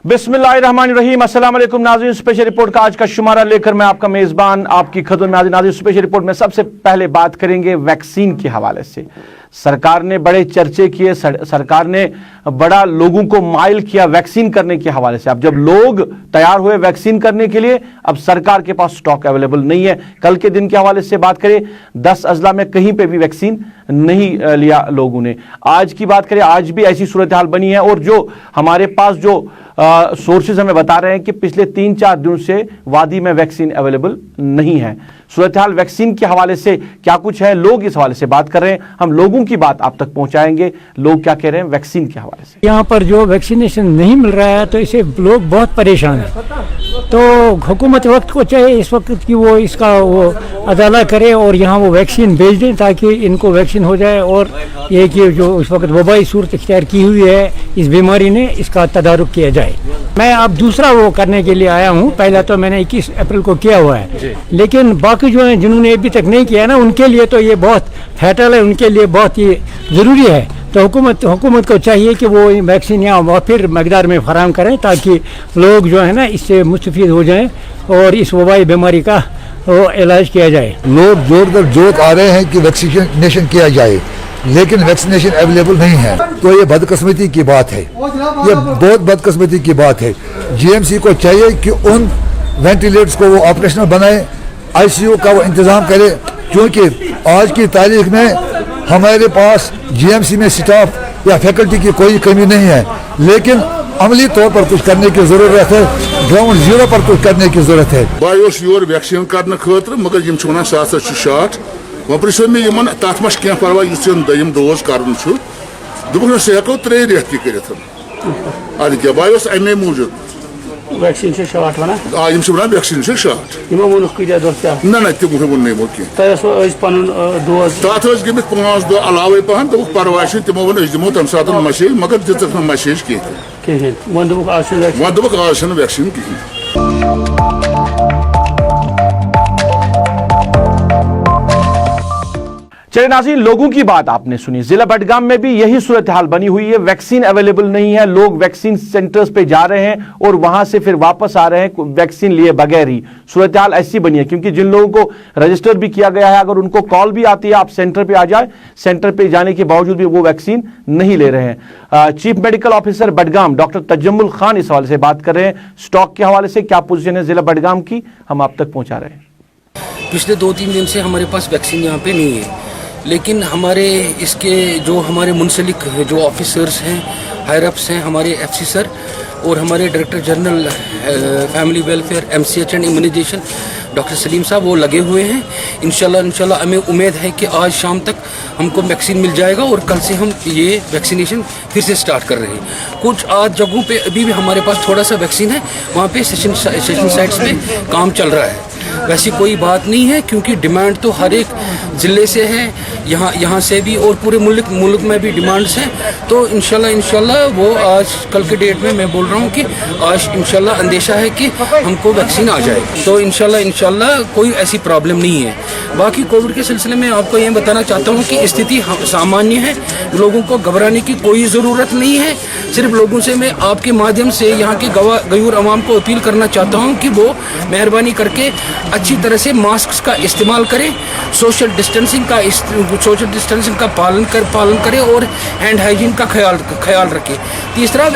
बिस्मिल्लाहिर्रहमानिर्रहीम। अस्सलाम वालेकुम नाज़रीन, स्पेशल रिपोर्ट का आज का शुमारा लेकर मैं आपका मेज़बान आपकी खिदमत में हाजिर। नाज़रीन, स्पेशल रिपोर्ट में सबसे पहले बात करेंगे वैक्सीन के हवाले से। सरकार ने बड़े चर्चे किए, सरकार ने बड़ा लोगों को माइल किया वैक्सीन करने के हवाले से। अब जब लोग तैयार हुए वैक्सीन करने के लिए, अब सरकार के पास स्टॉक अवेलेबल नहीं है। कल के दिन के हवाले से बात करें, 10 अजला में कहीं पे भी वैक्सीन नहीं लिया लोगों ने। आज की बात करें, आज भी ऐसी सूरत हाल बनी है और जो हमारे पास जो सोर्सेज हमें बता रहे हैं कि पिछले 3-4 दिनों से वादी में वैक्सीन अवेलेबल नहीं है। सूरत हाल वैक्सीन के हवाले से क्या कुछ है, लोग इस हवाले से बात कर रहे हैं। हम लोगों की बात आप तक पहुंचाएंगे, लोग क्या कह रहे हैं वैक्सीन के हवाले से। यहाँ पर जो वैक्सीनेशन नहीं मिल रहा है तो इससे लोग बहुत परेशान हैं। तो हुकूमत वक्त को चाहिए इस वक्त कि वो इसका वो अदाला करे और यहाँ वो वैक्सीन भेज दें ताकि इनको वैक्सीन हो जाए। और ये कि जो इस वक्त वबाई सूरत इख्तियार की हुई है इस बीमारी ने, इसका तदारुक किया जाए। मैं अब दूसरा वो करने के लिए आया हूँ। पहला तो मैंने 21 अप्रैल को किया हुआ है, लेकिन बाकी जो है जिन्होंने अभी तक नहीं किया ना, उनके लिए तो ये बहुत फैटल है, उनके लिए बहुत ये ज़रूरी है। तो हुकूमत को चाहिए कि वो वैक्सीन यहाँ फिर मकदार में फराहम करें ताकि लोग जो है ना इससे मुस्तफ़ीद हो जाएं और इस वबाई बीमारी का वो इलाज किया जाए। लोग जोर दर जोर आ रहे हैं कि वैक्सीनेशन किया जाए, लेकिन वैक्सीनेशन अवेलेबल नहीं है। तो ये बदकिस्मती की बात है, ये बहुत बदकिस्मती की बात है। जीएमसी को चाहिए कि उन वेंटिलेटर्स को वो ऑपरेशनल बनाए, आईसीयू का वो इंतज़ाम करे, क्योंकि आज की तारीख में हमारे पास जीएमसी में स्टाफ या फैकल्टी की कोई कमी नहीं है, लेकिन अमली तौर पर कुछ करने की जरूरत है, ग्राउंड जीरो पर कुछ करने की जरूरत है। बायोस योर वैक्सीन करने खतर मगर यम वन साथ शाट वो पो मे इन तथ मह क्या परवाह दयम डोज कर दोपक सह हेको 3 रेत तक अद क्या बायोस अमे मूजूब वैक्सीन से शॉट वना यम वन वैक्सीन से शॉट ना ना तमो वो नमो डोज तथ गमित 5 दह अलावे पहन दोपक परवाह तमो वो दिमो तम सात मैसेज मगर दिख मैसेज कहें वो दोपक आज वैक्सीन कहें। चलिए नाज़रीन, लोगों की बात आपने सुनी। जिला बडगाम में भी यही सूरत हाल बनी हुई है, वैक्सीन अवेलेबल नहीं है। लोग वैक्सीन सेंटर्स पे जा रहे हैं और वहां से फिर वापस आ रहे हैं वैक्सीन लिए बगैर ही। सूरत हाल ऐसी बनी है क्योंकि जिन लोगों को रजिस्टर भी किया गया है, अगर उनको कॉल भी आती है आप सेंटर पे आ जाए, सेंटर पे जाने के बावजूद भी वो वैक्सीन नहीं ले रहे हैं। Chief medical officer Budgam doctor Tajammul Khan इस हवाले से बात कर रहे हैं। स्टॉक के हवाले से क्या पोजीशन है जिला बडगाम की, हम आप तक पहुंचा रहे हैं। पिछले 2-3 दिन से हमारे पास वैक्सीन यहाँ पे नहीं है, लेकिन हमारे इसके जो हमारे मुंसलिक जो ऑफिसर्स हैं, हायर अप्स हैं, हमारे एफसी सर और हमारे director general family welfare MCH and immunization doctor Salim साहब वो लगे हुए हैं। इंशाल्लाह हमें उम्मीद है कि आज शाम तक हमको वैक्सीन मिल जाएगा और कल से हम ये वैक्सीनेशन फिर से स्टार्ट कर रहे हैं। कुछ आज जगहों पे अभी भी हमारे पास थोड़ा सा वैक्सीन है, वहाँ पे सेशन साइट्स पे काम चल रहा है। वैसी कोई बात नहीं है क्योंकि डिमांड तो हर एक ज़िले से है, यहाँ से भी और पूरे मुल्क में भी डिमांड्स हैं। तो इंशाल्लाह वो आज कल के डेट में मैं बोल रहा हूँ कि आज इंशाल्लाह अंदेशा है कि हमको वैक्सीन आ जाए। तो इंशाल्लाह कोई ऐसी प्रॉब्लम नहीं है। बाकी कोविड के सिलसिले में आपको ये बताना चाहता हूँ कि स्थिति सामान्य है, लोगों को घबराने की कोई ज़रूरत नहीं है। सिर्फ लोगों से मैं आपके माध्यम से यहाँ के गयूर अवाम को अपील करना चाहता हूँ कि वो मेहरबानी करके अच्छी तरह से मास्क का इस्तेमाल करें, सोशल डिस्टेंसिंग का पालन करें और हैंड हाइजीन का ख्याल रखें। तीसरा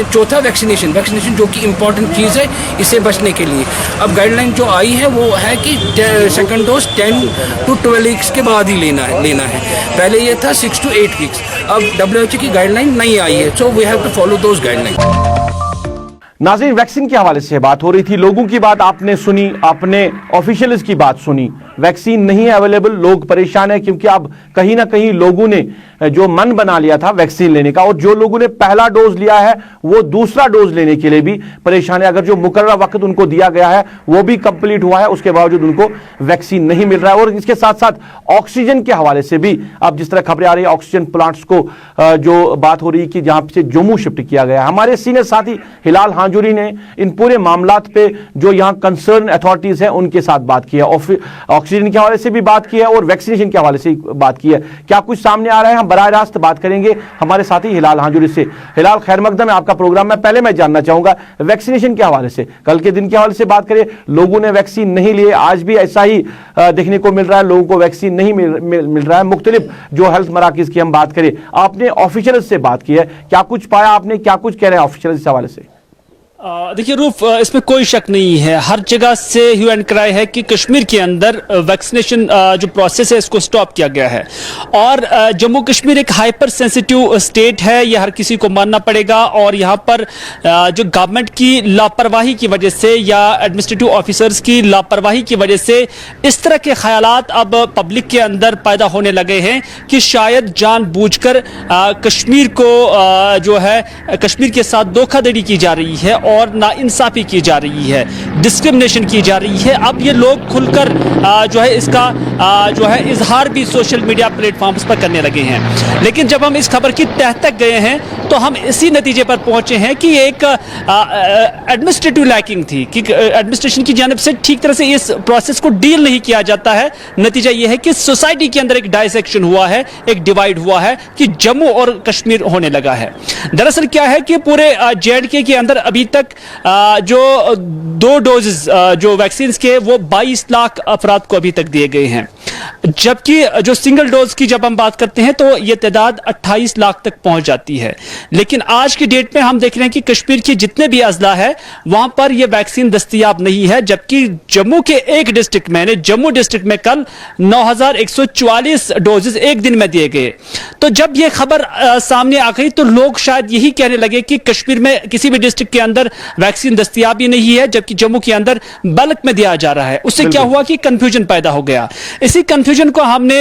चौथा वैक्सीनेशन जो कि इम्पोर्टेंट चीज़ है इससे बचने के लिए। अब गाइडलाइन जो आई है वो है कि सेकंड डोज 10 to 12 वीक्स के बाद ही लेना है। पहले ये था 6 to 8 वीक्स। अब WHO की गाइडलाइन नहीं आई है, so we have to follow those guideline. नाज़रीन, वैक्सीन के हवाले से बात हो रही थी, लोगों की बात आपने सुनी, आपने ऑफिशियल्स की बात सुनी। वैक्सीन नहीं है अवेलेबल, लोग परेशान है क्योंकि अब कहीं ना कहीं लोगों ने जो मन बना लिया था वैक्सीन लेने का, और जो लोगों ने पहला डोज लिया है वो दूसरा डोज लेने के लिए भी परेशान है। अगर जो मुकर्रर वक्त उनको दिया गया है वो भी कंप्लीट हुआ है, उसके बावजूद उनको वैक्सीन नहीं मिल रहा है। और इसके साथ साथ ऑक्सीजन के हवाले से भी अब जिस तरह खबरें आ रही है, ऑक्सीजन प्लांट्स को जो बात हो रही है कि जहां से जम्मू शिफ्ट किया गया है। हमारे सीनियर साथी हिलाल हांजुरी ने इन पूरे मामलात पे जो यहाँ कंसर्न अथॉरिटीज हैं उनके साथ बात की है। ऑक्सीजन के हवाले से भी बात की है और वैक्सीनेशन के हवाले से बात की है। क्या कुछ सामने आ रहा है, हम बराह रास्त बात करेंगे हमारे साथी हिलाल हांजुरी से। हिलाल, खैर मकदम है आपका प्रोग्राम में। पहले मैं जानना चाहूंगा वैक्सीनेशन के हवाले से, कल के दिन के हवाले से बात करें, लोगों ने वैक्सीन नहीं लिए, आज भी ऐसा ही देखने को मिल रहा है, लोगों को वैक्सीन नहीं मिल रहा है। मुख्तलिफ जो हेल्थ मराकिज की हम बात करें, आपने ऑफिशियल से बात की है, क्या कुछ पाया आपने, क्या कुछ कह रहे हैं ऑफिशियल इस हवाले से? देखिए रूफ, इसमें कोई शक नहीं है, हर जगह से ह्यू एंड क्राई है कि कश्मीर के अंदर वैक्सीनेशन जो प्रोसेस है इसको स्टॉप किया गया है। और जम्मू कश्मीर एक हाइपर सेंसिटिव स्टेट है, ये हर किसी को मानना पड़ेगा। और यहाँ पर जो गवर्नमेंट की लापरवाही की वजह से या एडमिनिस्ट्रेटिव ऑफिसर्स की लापरवाही की वजह से इस तरह के ख्यालात अब पब्लिक के अंदर पैदा होने लगे हैं कि शायद जानबूझकर कश्मीर को जो है कश्मीर के साथ धोखाधड़ी की जा रही है और नाइंसाफी की जा रही है, डिस्क्रिमिनेशन की जा रही है। अब ये लोग खुलकर जो है इसका जो है इजहार भी सोशल मीडिया प्लेटफॉर्म्स पर करने लगे हैं। लेकिन जब हम इस खबर की तह तक गए हैं तो हम इसी नतीजे पर पहुंचे हैं कि एक एडमिनिस्ट्रेटिव लैकिंग थी, कि एडमिनिस्ट्रेशन की जानिब से ठीक तरह से इस प्रोसेस को डील नहीं किया जाता है। नतीजा ये है कि सोसाइटी के अंदर एक डाइसेक्शन हुआ है, एक डिवाइड हुआ है कि जम्मू और कश्मीर होने लगा है। दरअसल क्या है कि पूरे J&K के अंदर अभी तक जो 2 डोजेस जो वैक्सीन के वो 22 लाख अफराद को अभी तक दिए गए हैं, जबकि जो सिंगल डोज की जब हम बात करते हैं तो ये तादाद 28 लाख तक पहुंच जाती है। लेकिन आज की डेट में हम देख रहे हैं कि कश्मीर के जितने भी अजला है वहां पर यह वैक्सीन दस्तयाब नहीं है, जबकि जम्मू के एक डिस्ट्रिक्ट में, जम्मू डिस्ट्रिक्ट में कल 9144 डोजेस एक दिन में दिए गए। तो जब यह खबर सामने आ गई तो लोग शायद यही कहने लगे कि कश्मीर में किसी भी डिस्ट्रिक्ट के अंदर वैक्सीन दस्तयाब ही नहीं है, जबकि जम्मू के अंदर बल्क में दिया जा रहा है। उससे क्या हुआ कि कंफ्यूजन पैदा हो गया। इसी कंफ्यूजन को हमने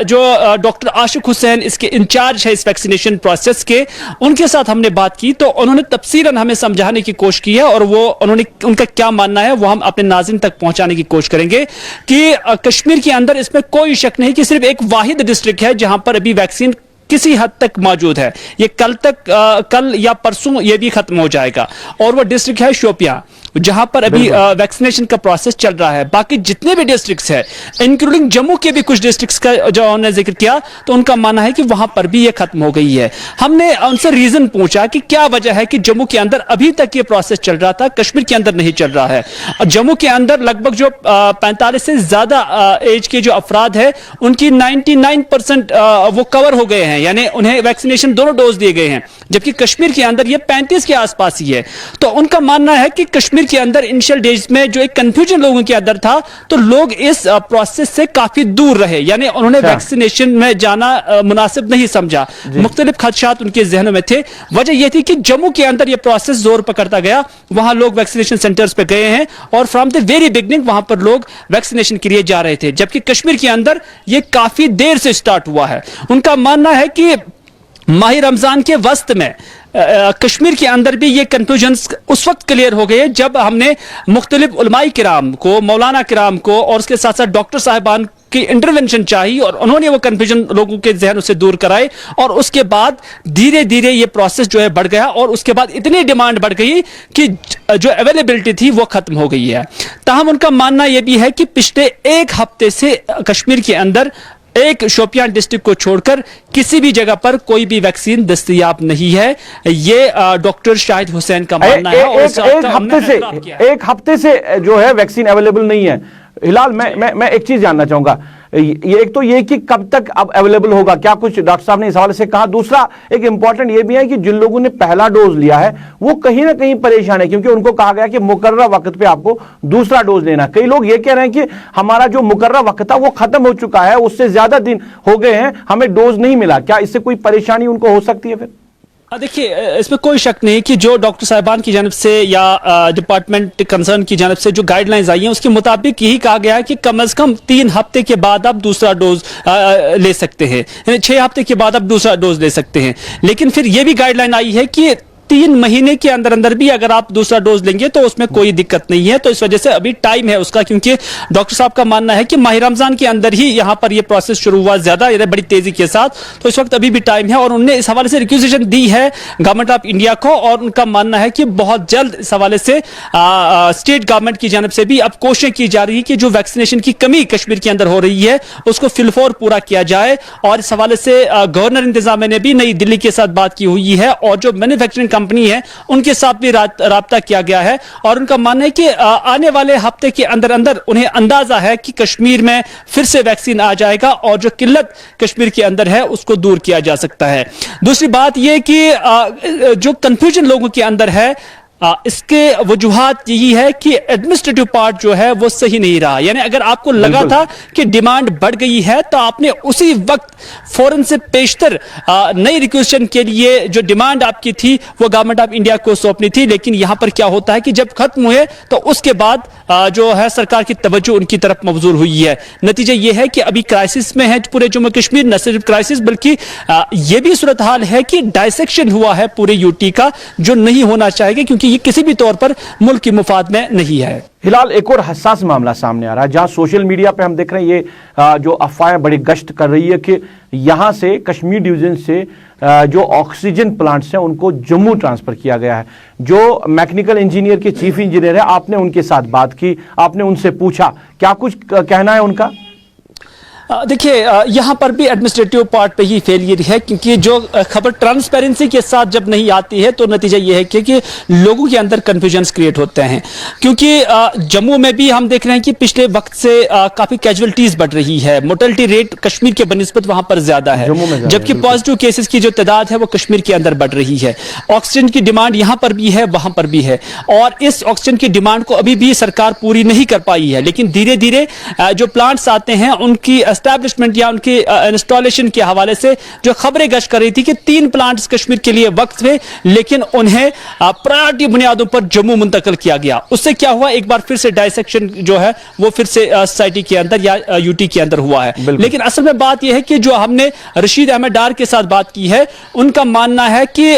जो डॉक्टर आशिक हुसैन इसके इंचार्ज है इस वैक्सीनेशन प्रोसेस के, उनके साथ हमने बात की तो उन्होंने तफसीलन हमें समझाने की कोशिश की है और वो उनका क्या मानना है वो हम अपने नाज़रीन तक पहुंचाने की कोशिश करेंगे कि कश्मीर के अंदर इसमें कोई शक नहीं कि सिर्फ एक वाहिद डिस्ट्रिक्ट है जहां पर अभी वैक्सीन किसी हद तक मौजूद है। ये कल या परसों ये भी खत्म हो जाएगा और वो डिस्ट्रिक्ट है शोपियां, जहां पर अभी वैक्सीनेशन का प्रोसेस चल रहा है। बाकी जितने भी डिस्ट्रिक्ट्स हैं इंक्लूडिंग जम्मू के भी कुछ डिस्ट्रिक्ट्स का जो उन्होंने जिक्र किया तो उनका मानना है कि वहां पर भी ये खत्म हो गई है। हमने उनसे रीजन पूछा कि क्या वजह है कि जम्मू के अंदर अभी तक ये प्रोसेस चल रहा था, कश्मीर के अंदर नहीं चल रहा है। जम्मू के अंदर लगभग जो 45 से ज्यादा एज के जो अफराद है उनकी 99% वो कवर हो गए हैं, यानी उन्हें वैक्सीनेशन दोनों डोज दिए गए हैं, जबकि कश्मीर के अंदर ये 35 के आसपास ही है। तो उनका मानना है कि कश्मीर के अंदर इनिशियल डेज में जो एक कंफ्यूजन लोगों के अंदर था तो लोग इस प्रोसेस से काफी दूर रहे, यानी उन्होंने वैक्सीनेशन में जाना मुनासिब नहीं समझा। मुख्तलिफ खदशात उनके जहनों में थे। वजह यह थी कि जम्मू के अंदर यह प्रोसेस जोर पकड़ता गया, वहां लोग वैक्सीनेशन सेंटर्स पे गए हैं और फ्रॉम द वेरी बिगनिंग वहां पर लोग वैक्सीनेशन के लिए जा रहे थे, जबकि कश्मीर के अंदर यह काफी देर से स्टार्ट हुआ है। उनका मानना है कि माह रमजान के वस्त में कश्मीर के अंदर भी ये कंफ्यूजन उस वक्त क्लियर हो गए जब हमने मुख्तलिफ उलमाई किराम को, मौलाना किराम को और उसके साथ साथ डॉक्टर साहिबान की इंटरवेंशन चाहिए और उन्होंने वो कंफ्यूजन लोगों के जहनों से दूर कराए और उसके बाद धीरे धीरे ये प्रोसेस जो है बढ़ गया और उसके बाद इतनी डिमांड बढ़ गई कि जो अवेलेबिलिटी थी वो खत्म हो गई है। ताहम उनका मानना यह भी है कि पिछले एक हफ्ते से कश्मीर के अंदर एक शोपियां डिस्ट्रिक्ट को छोड़कर किसी भी जगह पर कोई भी वैक्सीन दस्तयाब नहीं है। ये डॉक्टर शाहिद हुसैन का मानना है। एक हफ्ते से जो है वैक्सीन अवेलेबल नहीं है। हिलाल, मैं एक चीज जानना चाहूंगा, ये एक तो ये कि कब तक अब अवेलेबल होगा, क्या कुछ डॉक्टर साहब ने इस हवाले से कहा? दूसरा एक इंपॉर्टेंट ये भी है कि जिन लोगों ने पहला डोज लिया है वो कहीं ना कहीं परेशान है, क्योंकि उनको कहा गया कि मुकर्रर वक्त पे आपको दूसरा डोज लेना। कई लोग ये कह रहे हैं कि हमारा जो मुकर्रर वक्त था वो खत्म हो चुका है, उससे ज्यादा दिन हो गए हैं, हमें डोज नहीं मिला। क्या इससे कोई परेशानी उनको हो सकती है? फिर देखिए, इसमें कोई शक नहीं कि जो डॉक्टर साहिबान की जानब से या डिपार्टमेंट कंसर्न की जानब से जो गाइडलाइंस आई हैं उसके मुताबिक यही कहा गया है कि कम से कम 3 हफ्ते के बाद आप दूसरा डोज ले सकते हैं, यानी 6 हफ्ते के बाद आप दूसरा डोज ले सकते हैं। लेकिन फिर यह भी गाइडलाइन आई है कि 3 महीने के अंदर अंदर भी अगर आप दूसरा डोज लेंगे तो उसमें कोई दिक्कत नहीं है। तो इस वजह से अभी टाइम है उसका, क्योंकि डॉक्टर साहब का मानना है कि माह रमजान के अंदर ही यहां पर यह प्रोसेस शुरू हुआ ज्यादा बड़ी तेजी के साथ, तो इस वक्त अभी भी टाइम है। और उन्होंने इस हवाले से रिक्वेजिशन दी है गवर्नमेंट ऑफ इंडिया को, और उनका मानना है कि बहुत जल्द इस हवाले से स्टेट गवर्नमेंट की जानिब से भी अब कोशिश की जा रही है कि जो वैक्सीनेशन की कमी कश्मीर के अंदर हो रही है उसको फिलफोर पूरा किया जाए। और इस हवाले से गवर्नर इंतजामिया ने भी नई दिल्ली के साथ बात की हुई है, और जो मैन्युफैक्चरिंग कंपनी है उनके साथ भी राब्ता किया गया है। और उनका मानना है कि आने वाले हफ्ते के अंदर अंदर उन्हें अंदाजा है कि कश्मीर में फिर से वैक्सीन आ जाएगा और जो किल्लत कश्मीर के अंदर है उसको दूर किया जा सकता है। दूसरी बात यह कि जो कंफ्यूजन लोगों के अंदर है इसके वजूहात यही है कि एडमिनिस्ट्रेटिव पार्ट जो है वो सही नहीं रहा। यानी अगर आपको लगा था कि डिमांड बढ़ गई है तो आपने उसी वक्त फौरन से पेशतर नई रिक्वेशन के लिए जो डिमांड आपकी थी वो गवर्नमेंट ऑफ इंडिया को सौंपनी थी। लेकिन यहां पर क्या होता है कि जब खत्म हुए तो उसके बाद जो है सरकार की तवज्जो उनकी तरफ मबजूल हुई है। नतीजा यह है कि अभी क्राइसिस में है पूरे जम्मू कश्मीर, न सिर्फ क्राइसिस बल्कि यह भी सूरत हाल है कि डायसेक्शन हुआ है पूरे यूटी का, जो नहीं होना चाहिए क्योंकि ये किसी भी तौर पर मुल्क की मुफाद में नहीं है। हिलाल, एक और हसास मामला सामने आ रहा है जहां सोशल मीडिया पे हम देख रहे हैं ये जो अफवाहें बड़ी गश्त कर रही है कि यहां से कश्मीर डिवीजन से जो ऑक्सीजन प्लांट्स हैं उनको जम्मू ट्रांसफर किया गया है। जो मैकेनिकल इंजीनियर के चीफ इंजीनियर है, आपने उनके साथ बात की, आपने उनसे पूछा क्या कुछ कहना है उनका? देखिए यहां पर भी एडमिनिस्ट्रेटिव पार्ट पे ही फेलियर है, क्योंकि जो खबर ट्रांसपेरेंसी के साथ जब नहीं आती है तो नतीजा यह है कि लोगों के अंदर कंफ्यूजन्स क्रिएट होते हैं। क्योंकि जम्मू में भी हम देख रहे हैं कि पिछले वक्त से काफी कैजुअलिटीज बढ़ रही है, मोर्टेलिटी रेट कश्मीर के बनिस्बत वहां पर ज्यादा है, जबकि पॉजिटिव केसेस की जो तादाद है वो कश्मीर के अंदर बढ़ रही है। ऑक्सीजन की डिमांड यहां पर भी है, वहां पर भी है, और इस ऑक्सीजन की डिमांड को अभी भी सरकार पूरी नहीं कर पाई है। लेकिन धीरे धीरे जो प्लांट्स आते हैं उनकी एस्टैब्लिशमेंट या उनके इंस्टॉलेशन के हवाले से जो खबरें गश्त कर रही थी कि 3 प्लांट्स कश्मीर के लिए वक्त थे, लेकिन उन्हें प्रायोरिटी बुनियादों पर जम्मू मुंतकिल किया गया। उससे क्या हुआ, एक बार फिर से डायसेक्शन जो है वो फिर से सोसाइटी के अंदर या यूटी के अंदर हुआ है। लेकिन असल में बात यह है कि जो हमने रशीद अहमद डार के साथ बात की है, उनका मानना है कि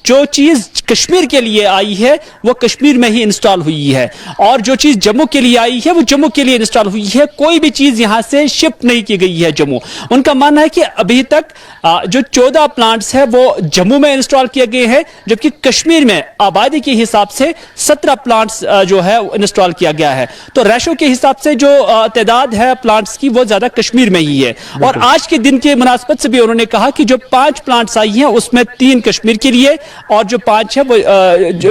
जो चीज कश्मीर के लिए आई है वो कश्मीर में ही इंस्टॉल हुई है, और जो चीज जम्मू के लिए आई है वो जम्मू के लिए इंस्टॉल हुई है। कोई भी चीज यहां से शिफ्ट नहीं की गई है जम्मू। उनका मानना है कि अभी तक जो 14 प्लांट्स है वो जम्मू में इंस्टॉल किए गए हैं, जबकि कश्मीर में आबादी के हिसाब से 17 प्लांट्स जो है इंस्टॉल किया गया है। तो रेशो के हिसाब से जो तादाद है प्लांट्स की वो ज्यादा कश्मीर में ही है। और आज के दिन के मुनासबत से भी उन्होंने कहा कि जो 5 प्लांट्स आई हैं उसमें 3 कश्मीर के लिए और जो 5 है वो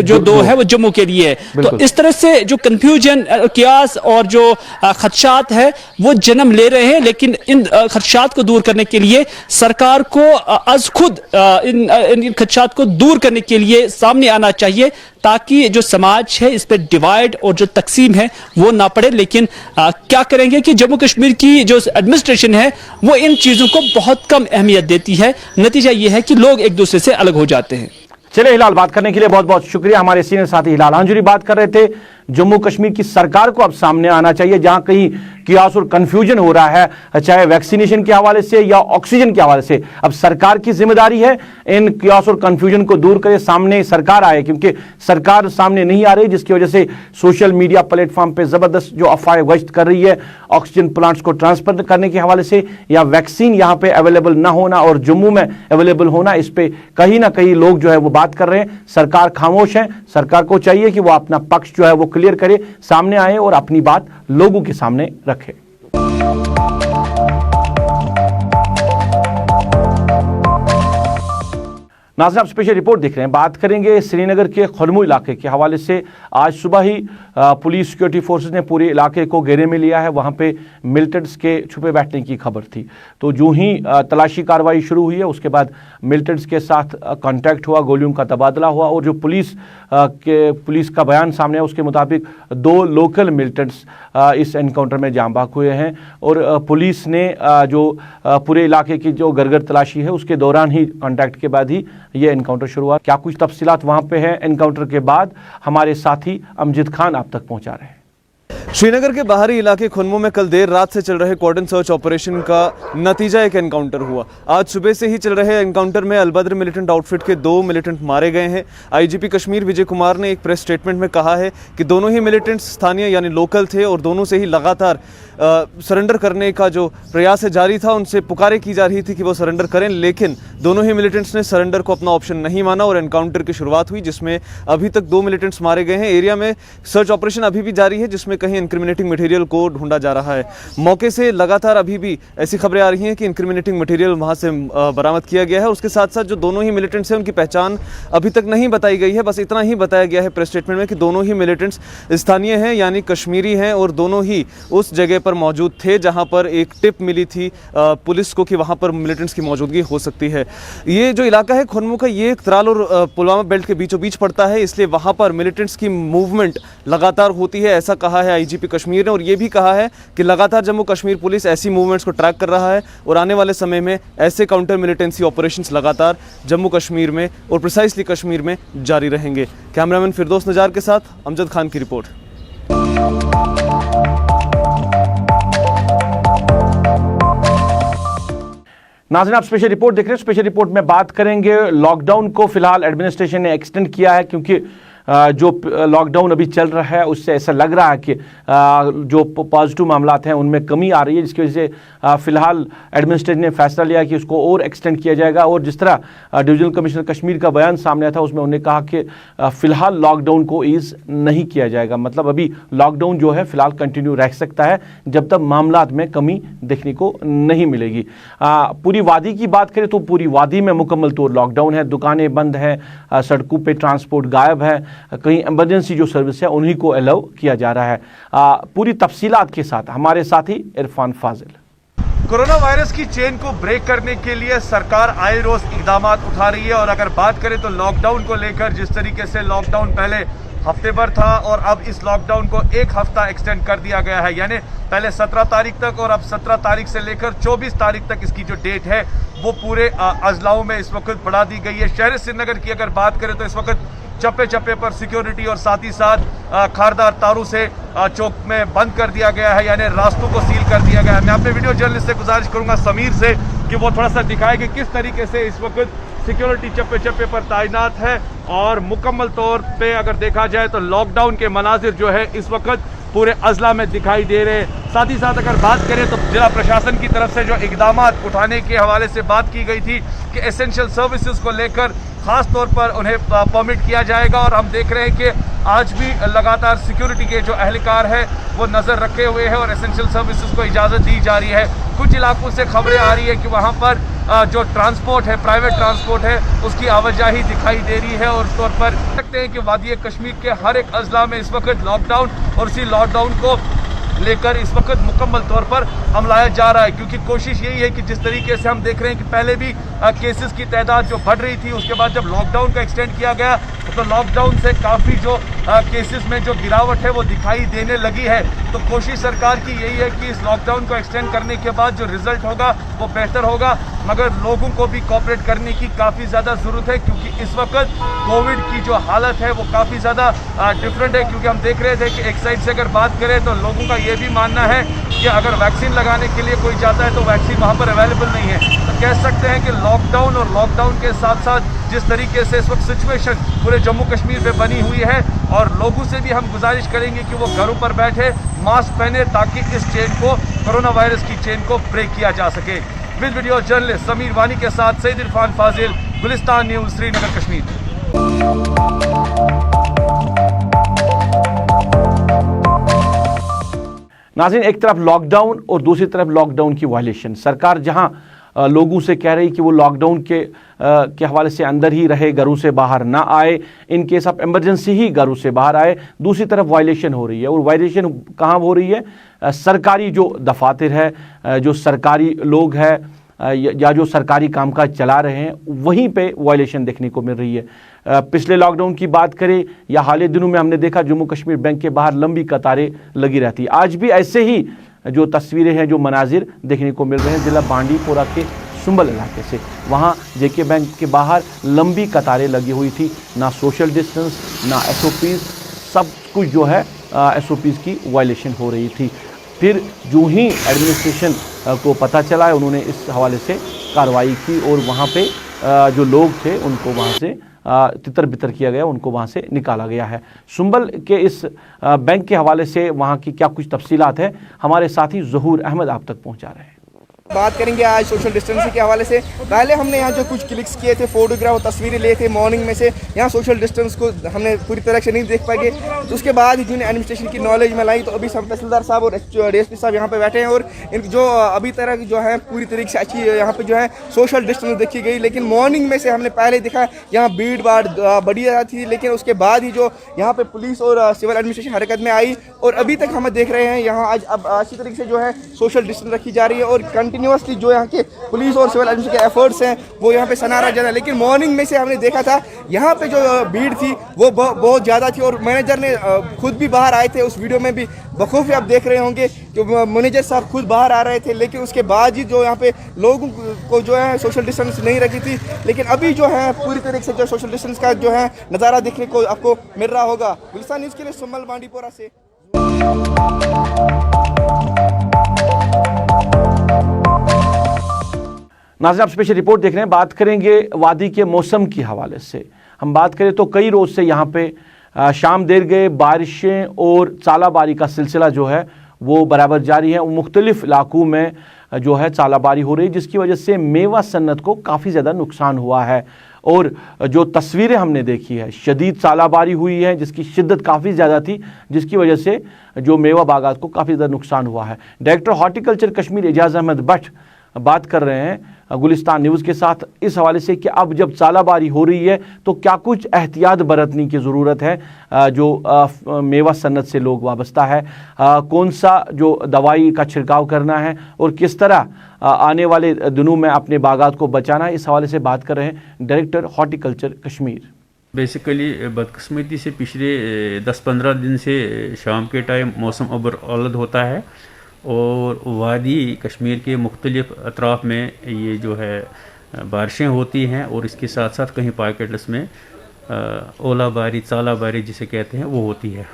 जो 2 है वो जम्मू के लिए है। तो इस तरह से जो कंफ्यूजन, कियास और जो खदशात है वो जन्म ले रहे हैं। लेकिन इन खदशात को दूर करने के लिए सरकार को अज खुद इन खदशात को दूर करने के लिए सामने आना चाहिए, ताकि जो समाज है इस पर डिवाइड और जो तकसीम है वो ना पड़े। लेकिन क्या करेंगे कि जम्मू कश्मीर की जो एडमिनिस्ट्रेशन है वो इन चीजों को बहुत कम अहमियत देती है। नतीजा ये है कि लोग एक दूसरे से अलग हो जाते हैं। चलिए हिलाल, बात करने के लिए बहुत बहुत शुक्रिया। हमारे सीनियर साथी हिलाल हांजुरी बात कर रहे थे। जम्मू कश्मीर की सरकार को अब सामने आना चाहिए, जहां कहीं कियास और कंफ्यूजन हो रहा है, चाहे वैक्सीनेशन के हवाले से या ऑक्सीजन के हवाले से। अब सरकार की जिम्मेदारी है इन कियास और कंफ्यूजन को दूर करे, सामने सरकार आए, क्योंकि सरकार सामने नहीं आ रही, जिसकी वजह से सोशल मीडिया प्लेटफॉर्म पे जबरदस्त जो अफवाहें गश्त कर रही है ऑक्सीजन प्लांट्स को ट्रांसफर करने के हवाले से या वैक्सीन यहां पे अवेलेबल ना होना और जम्मू में अवेलेबल होना, इस पे कहीं ना कहीं लोग जो है वो बात कर रहे हैं। सरकार खामोश है। सरकार को चाहिए कि वो अपना पक्ष जो है वो क्लियर करे, सामने आए और अपनी बात लोगों के सामने रखे। नाज़रीन, आप स्पेशल रिपोर्ट देख रहे हैं। बात करेंगे श्रीनगर के खलमू इलाके के हवाले से। आज सुबह ही पुलिस सिक्योरिटी फोर्सेस ने पूरे इलाके को घेरे में लिया है। वहां पे मिलिटेंट्स के छुपे बैठने की खबर थी, तो जो ही तलाशी कार्रवाई शुरू हुई है उसके बाद मिलिटेंट्स के साथ कांटेक्ट हुआ, गोलियों का तबादला हुआ, और जो पुलिस का बयान सामने है उसके मुताबिक 2 लोकल मिलिटेंट्स इस एनकाउंटर में जाँ बहक हुए हैं। और पुलिस ने जो पूरे इलाके की जो गरगर तलाशी है उसके दौरान ही कांटेक्ट के बाद ही ये एनकाउंटर शुरू हुआ। क्या कुछ तफसीलात वहां पे है एनकाउंटर के बाद, हमारे साथी अमजद खान आप तक पहुंचा रहे हैं। श्रीनगर के बाहरी इलाके खुनमो में कल देर रात से चल रहे कॉर्डन सर्च ऑपरेशन का नतीजा एक एनकाउंटर हुआ। आज सुबह से ही चल रहे एनकाउंटर में अलबद्र मिलिटेंट आउटफिट के 2 मिलिटेंट मारे गए हैं। आईजीपी कश्मीर विजय कुमार ने एक प्रेस स्टेटमेंट में कहा है कि दोनों ही मिलिटेंट्स स्थानीय यानी लोकल थे और दोनों से ही लगातार सरेंडर करने का जो प्रयास है जारी था। उनसे पुकारे की जा रही थी कि वो सरेंडर करें, लेकिन दोनों ही मिलिटेंट्स ने सरेंडर को अपना ऑप्शन नहीं माना और एनकाउंटर की शुरुआत हुई, जिसमें अभी तक 2 मिलिटेंट्स मारे गए हैं। एरिया में सर्च ऑपरेशन अभी भी जारी है, जिसमें कहीं इंक्रिमिनेटिंग मटेरियल को ढूंढा जा रहा है। मौके से लगातार अभी भी ऐसी खबरें आ रही हैं कि इंक्रिमिनेटिंग मटेरियल वहां से बरामद किया गया है। उसके साथ साथ जो दोनों ही मिलिटेंट्स हैं उनकी पहचान अभी तक नहीं बताई गई है। बस इतना ही बताया गया है प्रेस स्टेटमेंट में कि दोनों ही मिलिटेंट्स स्थानीय हैं यानी कश्मीरी हैं और दोनों ही उस जगह पर मौजूद थे जहां पर एक टिप मिली थी पुलिस को कि वहां पर मिलिटेंट्स की मौजूदगी हो सकती है। ये जो इलाका है खुनमो का, ये त्राल और पुलवामा बेल्ट के बीचों बीच पड़ता है, इसलिए वहां पर मिलिटेंट्स की मूवमेंट लगातार होती है, ऐसा कहा है आईजीपी कश्मीर ने। और ये भी कहा है कि लगातार जम्मू कश्मीर पुलिस ऐसी मूवमेंट्स को ट्रैक कर रहा है और आने वाले समय में ऐसे काउंटर मिलिटेंसी ऑपरेशंस लगातार जम्मू कश्मीर में और प्रिसाइसली कश्मीर में जारी रहेंगे। कैमरामैन फिरदौस नजार के साथ अमजद खान की रिपोर्ट। नाज़रीन, आप स्पेशल रिपोर्ट देख रहे हैं। स्पेशल रिपोर्ट में बात करेंगे लॉकडाउन को फिलहाल एडमिनिस्ट्रेशन ने एक्सटेंड किया है, क्योंकि जो लॉकडाउन अभी चल रहा है उससे ऐसा लग रहा है कि जो पॉजिटिव मामलात हैं उनमें कमी आ रही है, जिसकी वजह से फिलहाल एडमिनिस्ट्रेशन ने फैसला लिया कि उसको और एक्सटेंड किया जाएगा। और जिस तरह डिवीजनल कमिश्नर कश्मीर का बयान सामने आया था, उसमें उन्होंने कहा कि फिलहाल लॉकडाउन को ईज नहीं किया जाएगा। मतलब अभी लॉकडाउन जो है फिलहाल कंटिन्यू रह सकता है जब तक मामलात में कमी देखने को नहीं मिलेगी। पूरी वादी की बात करें तो पूरी वादी में मुकम्मल तौर लॉकडाउन है, दुकानें बंद हैं, सड़कों पर ट्रांसपोर्ट गायब है, कहीं इमरजेंसी जो सर्विस है उन्हीं को अलाउ किया जा रहा है। पूरी तफसीलात के साथ हमारे साथी इरफान फाजिल। कोरोना वायरस की चेन को ब्रेक करने के लिए सरकार आए रोज इकदाम उठा रही है। और अगर बात करें तो लॉकडाउन को लेकर, जिस तरीके से लॉकडाउन पहले हफ्ते भर था और अब इस लॉकडाउन को 1 हफ्ता एक्सटेंड कर दिया गया है, यानी पहले 17 तारीख तक और अब 17 तारीख से लेकर 24 तारीख तक इसकी जो डेट है वो पूरे अजलाओं में इस वक्त बढ़ा दी गई है। शहर श्रीनगर की अगर बात करें तो इस वक्त चप्पे चप्पे पर सिक्योरिटी और साथ ही साथ खारदार तारों से चौक में बंद कर दिया गया है, यानी रास्तों को सील कर दिया गया है। मैं अपने वीडियो जर्नलिस्ट से गुजारिश करूंगा समीर से कि वो थोड़ा सा दिखाए कि किस तरीके से इस वक्त सिक्योरिटी चप्पे चप्पे पर तैनात है और मुकम्मल तौर पे अगर देखा जाए तो लॉकडाउन के मनाजिर जो है इस वक्त पूरे अजला में दिखाई दे रहे हैं। साथ ही साथ अगर बात करें तो जिला प्रशासन की तरफ से जो इकदाम उठाने के हवाले से बात की गई थी कि एसेंशियल सर्विसेज को लेकर खास तौर पर उन्हें परमिट किया जाएगा। और हम देख रहे हैं कि आज भी लगातार सिक्योरिटी के जो एहलकार है वो नज़र रखे हुए हैं और एसेंशियल सर्विसेज को इजाज़त दी जा रही है। कुछ इलाकों से खबरें आ रही है कि वहाँ पर जो ट्रांसपोर्ट है, प्राइवेट ट्रांसपोर्ट है, उसकी आवाजाही दिखाई दे रही है। और उस तौर पर सकते हैं कि वादी कश्मीर के हर एक अजला में इस वक्त लॉकडाउन और इसी लॉकडाउन को लेकर इस वक्त मुकम्मल तौर पर अमलाया जा रहा है, क्योंकि कोशिश यही है कि जिस तरीके से हम देख रहे हैं कि पहले भी केसेस की तादाद जो बढ़ रही थी, उसके बाद जब लॉकडाउन का एक्सटेंड किया गया तो लॉकडाउन से काफ़ी जो केसेस में जो गिरावट है वो दिखाई देने लगी है। तो कोशिश सरकार की यही है कि इस लॉकडाउन को एक्सटेंड करने के बाद जो रिजल्ट होगा वो बेहतर होगा, मगर लोगों को भी कोऑपरेट करने की काफ़ी ज़्यादा ज़रूरत है, क्योंकि इस वक्त कोविड की जो हालत है वो काफ़ी ज़्यादा डिफरेंट है। क्योंकि हम देख रहे थे कि एक साइड से अगर बात करें तो लोगों का ये भी मानना है कि अगर वैक्सीन लगाने के लिए कोई जाता है तो वैक्सीन वहाँ पर अवेलेबल नहीं है। तो कह सकते हैं कि लॉकडाउन और लॉकडाउन के साथ साथ जिस तरीके से इस वक्त सिचुएशन पूरे जम्मू कश्मीर में बनी हुई है, और लोगों से भी हम गुजारिश करेंगे कि वो घरों पर बैठे, मास्क पहने, ताकि इस चेन को, कोरोना वायरस की चेन को ब्रेक किया जा सके। विद वीडियो जर्नलिस्ट समीर वानी के साथ सईद इरफान फाजिल, गुलिस्तान न्यूज़, श्रीनगर कश्मीर। नाज़रीन, एक तरफ लॉकडाउन और दूसरी तरफ लॉकडाउन की वायलेशन। सरकार जहां लोगों से कह रही कि वो लॉकडाउन के हवाले से अंदर ही रहे, घरों से बाहर ना आए, इन केस ऑफ इमरजेंसी ही घरों से बाहर आए, दूसरी तरफ वायलेशन हो रही है। और वायलेशन कहाँ हो रही है? सरकारी जो दफातर है, जो सरकारी लोग हैं या जो सरकारी कामकाज चला रहे हैं, वहीं पे वायलेशन देखने को मिल रही है। पिछले लॉकडाउन की बात करें या हाल ही दिनों में हमने देखा जम्मू कश्मीर बैंक के बाहर लंबी कतारें लगी रहती। आज भी ऐसे ही जो तस्वीरें हैं, जो मनाजिर देखने को मिल रहे हैं जिला बांडीपोरा के सुंबल इलाके से। वहाँ जेके बैंक के बाहर लंबी कतारें लगी हुई थी, ना सोशल डिस्टेंस ना SOPs, सब कुछ जो है SOPs की वायलेशन हो रही थी। फिर जो ही एडमिनिस्ट्रेशन को पता चला है उन्होंने इस हवाले से कार्रवाई की और वहाँ पे जो लोग थे उनको वहाँ से तितर बितर किया गया, उनको वहाँ से निकाला गया है। सुंबल के इस बैंक के हवाले से वहाँ की क्या कुछ तफसीलात है, हमारे साथी ज़हूर अहमद आप तक पहुँचा रहे हैं। बात करेंगे आज सोशल डिस्टेंसिंग के हवाले से। पहले हमने यहाँ जो कुछ क्लिक्स किए थे, फोटोग्राफ और तस्वीरें लिए थे मॉर्निंग में से, यहाँ सोशल डिस्टेंस को हमने पूरी तरह से नहीं देख पाए। तो उसके बाद ही जिन्हें एडमिनिस्ट्रेशन की नॉलेज में लाई, तो अभी सब तहसीलदार साहब और DSP साहब यहाँ पे बैठे हैं और इन जो अभी तरह की जो है पूरी तरीके से अच्छी यहाँ पे जो है सोशल डिस्टेंस देखी गई। लेकिन मॉर्निंग में से हमने पहले देखा यहाँ भीड़ भाड़ बढ़ी थी, लेकिन उसके बाद ही जो यहाँ पे पुलिस और सिविल एडमिनिस्ट्रेशन हरकत में आई और अभी तक हम देख रहे हैं यहाँ आज अब अच्छी तरीके से जो है सोशल डिस्टेंस रखी जा रही है और कंटिन्यूसली जो यहाँ के पुलिस और सिविल एडमिनिस्ट्रेशन के एफर्ट्स हैं वो यहाँ पे सराहा जा रहा है। लेकिन मॉर्निंग में से हमने देखा था यहाँ पे जो भीड़ थी वो बहुत ज़्यादा थी और मैनेजर ने खुद भी बाहर आए थे। उस वीडियो में भी बखूबी आप देख रहे होंगे कि मैनेजर साहब खुद बाहर आ रहे थे, लेकिन उसके बाद ही जो यहाँ पे लोगों को जो है सोशल डिस्टेंस नहीं रखी थी। लेकिन अभी जो है पूरी तरीके से जो सोशल डिस्टेंस का जो है नज़ारा देखने को आपको मिल रहा होगा। गुलिस्तान न्यूज़ के लिए सुमल बांडीपोरा से। नाज़रीन, आप स्पेशल रिपोर्ट देख रहे हैं। बात करेंगे वादी के मौसम की हवाले से। हम बात करें तो कई रोज़ से यहाँ पे शाम देर गए बारिशें और चालाबारी का सिलसिला जो है वो बराबर जारी है। मुख्तलिफ इलाकों में जो है चालाबारी हो रही है, जिसकी वजह से मेवा सन्नत को काफ़ी ज़्यादा नुकसान हुआ है। और जो तस्वीरें हमने देखी है, शदीद चालाबारी हुई है जिसकी शिद्दत काफ़ी ज़्यादा थी, जिसकी वजह से जो मेवा बागात को काफ़ी ज़्यादा नुकसान हुआ है। डायरेक्टर हॉर्टिकल्चर कश्मीर एजाज अहमद भट्ट बात कर रहे हैं गुलिस्तान न्यूज़ के साथ इस हवाले से कि अब जब चालाबारी हो रही है तो क्या कुछ एहतियात बरतने की ज़रूरत है, जो मेवा सन्नत से लोग वाबस्ता है, कौन सा जो दवाई का छिड़काव करना है और किस तरह आने वाले दिनों में अपने बागात को बचाना है। इस हवाले से बात कर रहे हैं डायरेक्टर हॉर्टिकल्चर कश्मीर। बेसिकली बदकिस्मती से पिछले 10-15 दिन से शाम के टाइम मौसम अबर आलद होता है और वादी कश्मीर के मुख्तलिफ अतराफ़ में ये जो है बारिशें होती हैं और इसके साथ साथ कहीं पॉकेट्स में ओलाबारी चालाबारी जिसे कहते हैं वो होती है।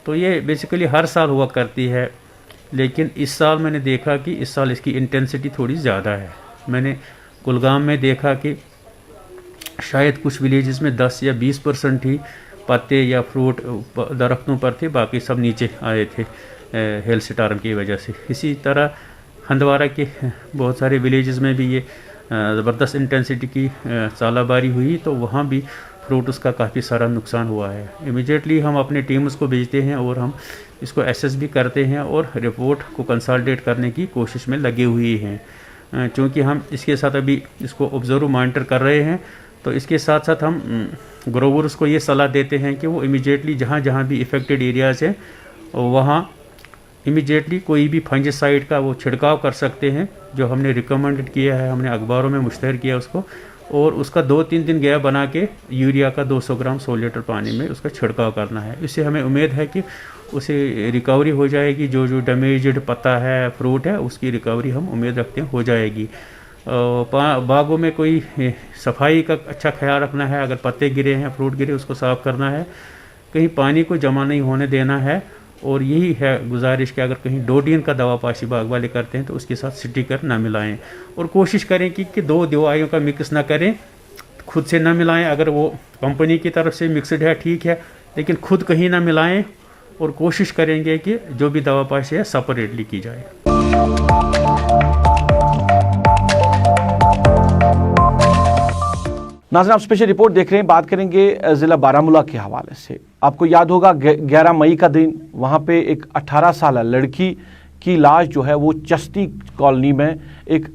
तो ये बेसिकली हर साल हुआ करती है, लेकिन इस साल मैंने देखा कि इस साल इसकी इंटेंसिटी थोड़ी ज़्यादा है। मैंने कुलगाम में देखा कि शायद कुछ विलेजेस में 10 या 20% ही पत्ते या फ्रूट दरख्तों पर थे, बाकी सब नीचे आए थे हेल स्टार्म की वजह से। इसी तरह हंदवारा के बहुत सारे विलेजेस में भी ये ज़बरदस्त इंटेंसिटी की चालाबारी हुई, तो वहाँ भी फ्रूट उसका काफ़ी सारा नुकसान हुआ है। इमीडिएटली हम अपने टीम्स को भेजते हैं और हम इसको एसेस भी करते हैं और रिपोर्ट को कंसल्टेट करने की कोशिश में लगे हुए हैं। चूँकि हम इसके साथ अभी इसको ऑब्जर्व मॉनिटर कर रहे हैं, तो इसके साथ साथ हम ग्रोवर्स को ये सलाह देते हैं कि वो इमीडिएटली जहाँ जहाँ भी इफ़ेक्टेड एरियाज़ हैं वहाँ इमीडिएटली कोई भी फंजिसाइड का वो छिड़काव कर सकते हैं, जो हमने रिकमेंडेड किया है, हमने अखबारों में मुश्तहर किया उसको, और उसका 2-3 दिन गया बना के यूरिया का 200 ग्राम 100 लीटर पानी में उसका छिड़काव करना है। इससे हमें उम्मीद है कि उसे रिकवरी हो जाएगी, जो जो डैमेज्ड पत्ता है फ्रूट है उसकी रिकवरी हम उम्मीद रखते हैं हो जाएगी। बागों में कोई सफाई का अच्छा ख्याल रखना है, अगर पत्ते गिरे हैं फ्रूट गिरे उसको साफ़ करना है, कहीं पानी को जमा नहीं होने देना है। और यही है गुजारिश कि अगर कहीं डोडियन का दवा पाशी बाग वाले करते हैं तो उसके साथ स्टिकर ना मिलाएं और कोशिश करें कि 2 दवाइयों का मिक्स ना करें, खुद से ना मिलाएं। अगर वो कंपनी की तरफ से मिक्सड है ठीक है, लेकिन खुद कहीं ना मिलाएं और कोशिश करेंगे कि जो भी दवा पाशी है सेपरेटली की जाए। नाज़रीन, आप स्पेशल रिपोर्ट देख रहे हैं। बात करेंगे ज़िला बारामूला के हवाले से। आपको याद होगा 11 मई का दिन वहाँ पे एक 18 साल लड़की की लाश जो है वो चस्ती कॉलोनी में एक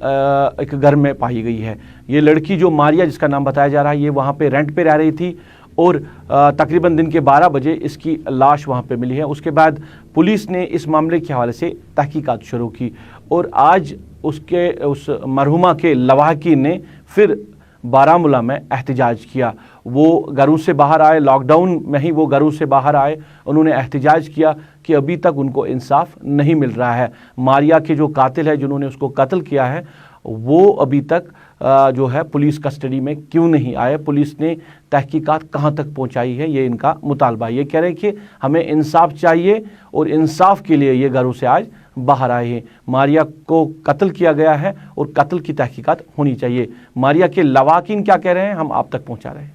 घर में पाई गई है। ये लड़की जो मारिया जिसका नाम बताया जा रहा है, ये वहाँ पे रेंट पे रह रही थी और तकरीबन दिन के 12 बजे इसकी लाश वहाँ पे मिली है। उसके बाद पुलिस ने इस मामले के हवाले से तहकीकात शुरू की और आज उस मरहुमा के लवाहकीन ने फिर बारामूला में एहतजाज किया। वो घरों से बाहर आए, लॉकडाउन में ही वो घरों से बाहर आए, उन्होंने एहतजाज किया कि अभी तक उनको इंसाफ नहीं मिल रहा है। मारिया के जो कातिल है जिन्होंने उसको कत्ल किया है वो अभी तक जो है पुलिस कस्टडी में क्यों नहीं आए, पुलिस ने तहकीकात कहाँ तक पहुँचाई है, ये इनका मुतालबा। ये कह रहे हैं कि हमें इंसाफ चाहिए और इंसाफ के लिए ये घरों से आज बाहर आए हैं। मारिया को कत्ल किया गया है और कत्ल की तहकीकात होनी चाहिए। मारिया के लवाकिन क्या कह रहे हैं, हम आप तक पहुँचा रहे हैं।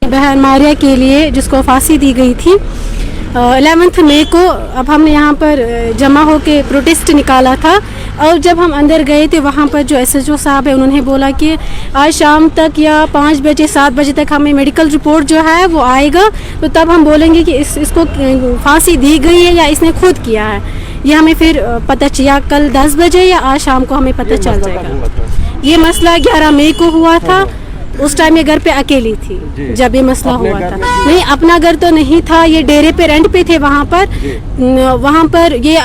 बहन मारिया के लिए जिसको फांसी दी गई थी 11 मई को, अब हमने यहाँ पर जमा होकर प्रोटेस्ट निकाला था और जब हम अंदर गए थे वहाँ पर जो SHO साहब है उन्होंने बोला कि आज शाम तक या 5 बजे 7 बजे तक हमें मेडिकल रिपोर्ट जो है वो आएगा, तो तब हम बोलेंगे कि इसको फांसी दी गई है या इसने खुद किया है। ये हमें फिर पता चला कल 10 बजे या आज शाम को हमें पता चल जाएगा। ये मसला 11 मई को हुआ था, उस टाइम ये घर पे अकेली थी जब ये मसला हुआ था। नहीं, अपना घर तो नहीं था, ये डेरे पे रेंट पे थे वहाँ पर ये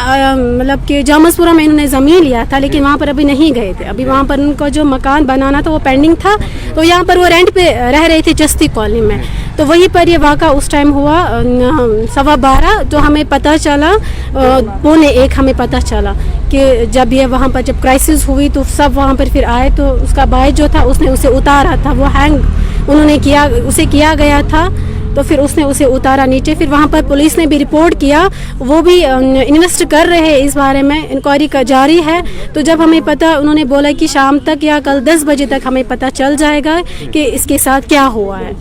मतलब कि जामसपुरा में इन्होंने ज़मीन लिया था, लेकिन वहाँ पर अभी नहीं गए थे। अभी वहाँ पर उनका जो मकान बनाना था वो पेंडिंग था, तो यहाँ पर वो रेंट पे रह रहे थे चस्ती कॉलोनी में। तो वहीं पर ये वाक़ा उस टाइम हुआ 12:15, तो हमें पता चला 12:45 हमें पता चला कि जब ये वहाँ पर जब क्राइसिस हुई तो सब वहाँ पर फिर आए, तो उसका भाई जो था उसने उसे उतारा था, वो हैंग उन्होंने किया गया था, तो फिर उसने उसे उतारा नीचे। फिर वहाँ पर पुलिस ने भी रिपोर्ट किया, वो भी इन्वेस्ट कर रहे हैं इस बारे में, इंक्वायरी का जारी है। तो जब हमें पता, उन्होंने बोला कि शाम तक या कल 10 बजे तक हमें पता चल जाएगा कि इसके साथ क्या हुआ है।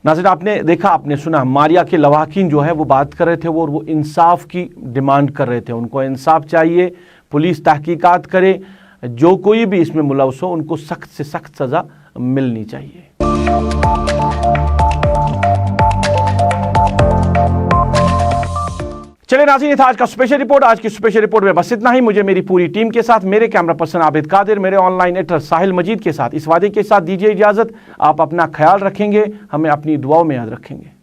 नाज़रीन, आपने देखा, आपने सुना, मारिया के लवाकिन जो है वो बात कर रहे थे, वो इंसाफ की डिमांड कर रहे थे। उनको इंसाफ चाहिए, पुलिस तहकीकात करे, जो कोई भी इसमें मुलव्वस हो उनको सख्त से सख्त सज़ा मिलनी चाहिए। चलिए नाज़रीन, ये था आज का स्पेशल रिपोर्ट। आज की स्पेशल रिपोर्ट में बस इतना ही। मुझे मेरी पूरी टीम के साथ, मेरे कैमरा पर्सन आबिद कादिर, मेरे ऑनलाइन एडिटर साहिल मजीद के साथ इस वादे के साथ दीजिए इजाज़त, आप अपना ख्याल रखेंगे, हमें अपनी दुआओं में याद रखेंगे।